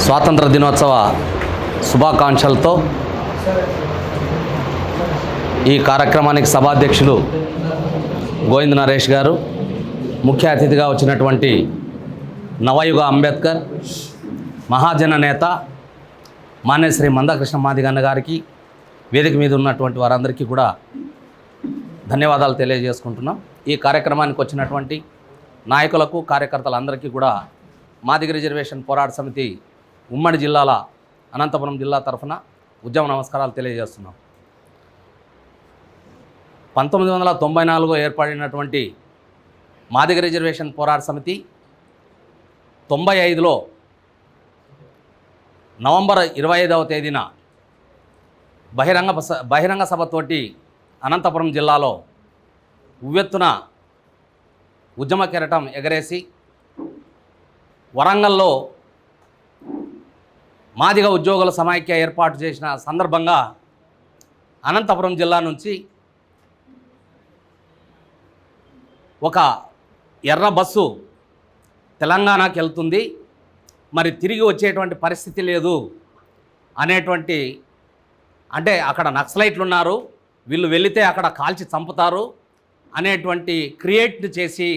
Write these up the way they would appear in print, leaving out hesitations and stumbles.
స్వాతంత్ర దినోత్సవ శుభాకాంక్షలతో ఈ కార్యక్రమానికి సభాధ్యక్షులు గోవింద్ నరేష్ గారు, ముఖ్య అతిథిగా వచ్చినటువంటి నవయుగ అంబేద్కర్ మహాజన నేత మాన్యశ్రీ మందకృష్ణ మాదిగన్న గారికి, వేదిక మీద ఉన్నటువంటి వారందరికీ కూడా ధన్యవాదాలు తెలియజేసుకుంటున్నాం. ఈ కార్యక్రమానికి వచ్చినటువంటి నాయకులకు, కార్యకర్తలందరికీ కూడా మాదిగ రిజర్వేషన్ పోరాట సమితి ఉమ్మడి జిల్లాల అనంతపురం జిల్లా తరఫున ఉద్యమ నమస్కారాలు తెలియజేస్తున్నాం. 1994 ఏర్పడినటువంటి మాదిగ రిజర్వేషన్ పోరాట సమితి 95లో నవంబర్ 25వ తేదీన బహిరంగ సభతోటి అనంతపురం జిల్లాలో ఉవ్వెత్తున ఉద్యమ కెరటం ఎగరేసి వరంగల్లో మాదిగ ఉద్యోగుల సమైక్య ఏర్పాటు చేసిన సందర్భంగా అనంతపురం జిల్లా నుంచి ఒక ఎర్ర బస్సు తెలంగాణకి వెళ్తుంది, మరి తిరిగి వచ్చేటువంటి పరిస్థితి లేదు అనేటువంటి, అంటే అక్కడ నక్సలైట్లు ఉన్నారు, వీళ్ళు వెళితే అక్కడ కాల్చి చంపుతారు అనేటువంటి క్రియేట్ చేసి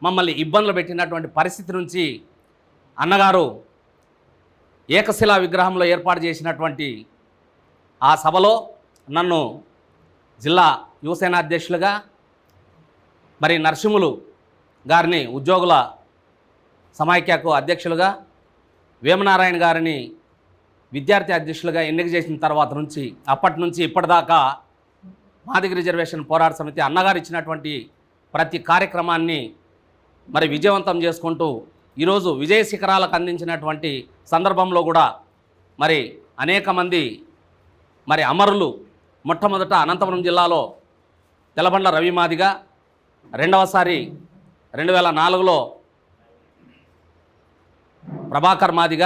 మమ్మల్ని ఇబ్బందులు పెట్టినటువంటి పరిస్థితి నుంచి అన్నగారు ఏకశిలా విగ్రహంలో ఏర్పాటు చేసినటువంటి ఆ సభలో నన్ను జిల్లా యువసేన అధ్యక్షులుగా, మరి నరసింహులు గారిని ఉద్యోగుల సమైక్యకు అధ్యక్షులుగా, వేమనారాయణ గారిని విద్యార్థి అధ్యక్షులుగా ఎన్నిక చేసిన తర్వాత నుంచి అప్పటి నుంచి ఇప్పటిదాకా మాదిగ రిజర్వేషన్ పోరాట సమితి అన్నగారు ఇచ్చినటువంటి ప్రతి కార్యక్రమాన్ని మరి విజయవంతం చేసుకుంటూ ఈరోజు విజయ శిఖరాలకు అందించినటువంటి సందర్భంలో కూడా మరి అనేక మంది మరి అమరులు, మొట్టమొదట అనంతపురం జిల్లాలో తెలబండ్ల రవి మాదిగ, రెండవసారి 2004లో ప్రభాకర్ మాదిగ,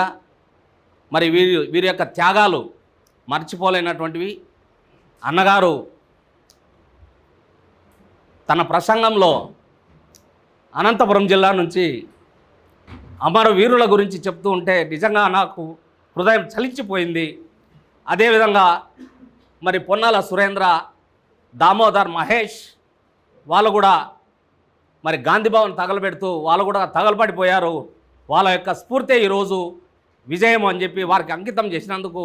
మరి వీరి యొక్క త్యాగాలు మర్చిపోలేనటువంటివి. అన్నగారు తన ప్రసంగంలో అనంతపురం జిల్లా నుంచి అమర వీరుల గురించి చెప్తూ ఉంటే నిజంగా నాకు హృదయం చలించిపోయింది. అదేవిధంగా మరి పొన్నాల సురేంద్ర, దామోదర్, మహేష్ వాళ్ళు కూడా మరి గాంధీభవన్ తగలబెడుతూ వాళ్ళు కూడా తగలబడిపోయారు. వాళ్ళ యొక్క స్ఫూర్తి ఈరోజు విజయం అని చెప్పి వారికి అంకితం చేసినందుకు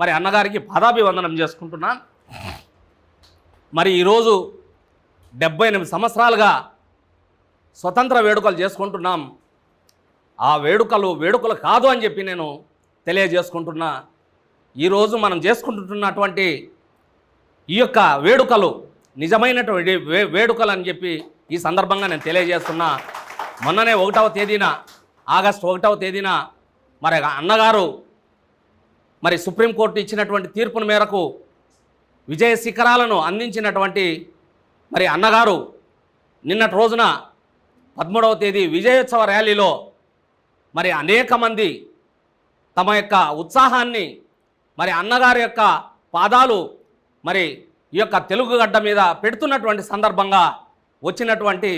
మరి అన్నగారికి పాదాభివందనం చేసుకుంటున్నా. మరి ఈరోజు 78 సంవత్సరాలుగా స్వతంత్ర వేడుకలు చేసుకుంటున్నాం. ఆ వేడుకలు కాదు అని చెప్పి నేను తెలియజేసుకుంటున్నా. ఈరోజు మనం చేసుకుంటున్నటువంటి ఈ యొక్క వేడుకలు నిజమైనటువంటి వేడుకలు అని చెప్పి ఈ సందర్భంగా నేను తెలియజేస్తున్నా. మొన్ననే ఆగస్టు 1వ తేదీన మరి అన్నగారు మరి సుప్రీంకోర్టు ఇచ్చినటువంటి తీర్పుల మేరకు విజయ శిఖరాలను అందించినటువంటి మరి అన్నగారు నిన్నటి రోజున 13వ తేదీ విజయోత్సవ ర్యాలీలో మరి అనేక మంది తమ యొక్క ఉత్సాహాన్ని మరి అన్నగారి యొక్క పాదాలు మరి ఈ యొక్క తెలుగు గడ్డ మీద పెడుతున్నటువంటి సందర్భంగా వచ్చినటువంటి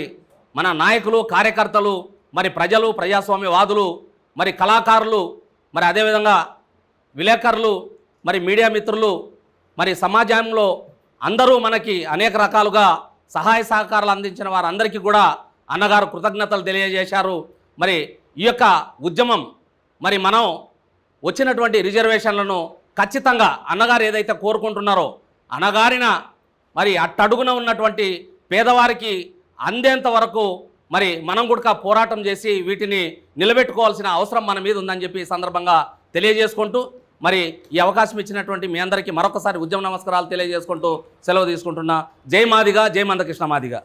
మన నాయకులు, కార్యకర్తలు, మరి ప్రజలు, ప్రజాస్వామ్యవాదులు, మరి కళాకారులు, మరి అదేవిధంగా విలేకరులు, మరి మీడియా మిత్రులు, మరి సమాజంలో అందరూ మనకి అనేక రకాలుగా సహాయ సహకారాలు అందించిన వారందరికీ కూడా అన్నగారు కృతజ్ఞతలు తెలియజేశారు. మరి ఈ యొక్క ఉద్యమం మరి మనం వచ్చినటువంటి రిజర్వేషన్లను ఖచ్చితంగా అన్నగారు ఏదైతే కోరుకుంటున్నారో అన్నగారిన మరి అట్టడుగున ఉన్నటువంటి పేదవారికి అందేంత వరకు మరి మనం కూడా పోరాటం చేసి వీటిని నిలబెట్టుకోవాల్సిన అవసరం మన మీద ఉందని చెప్పి ఈ సందర్భంగా తెలియజేసుకుంటూ మరి ఈ అవకాశం ఇచ్చినటువంటి మీ అందరికీ మరొకసారి ఉద్యమ నమస్కారాలు తెలియజేసుకుంటూ సెలవు తీసుకుంటున్నా. జై మాదిగ, జై మందకృష్ణ మాదిగ.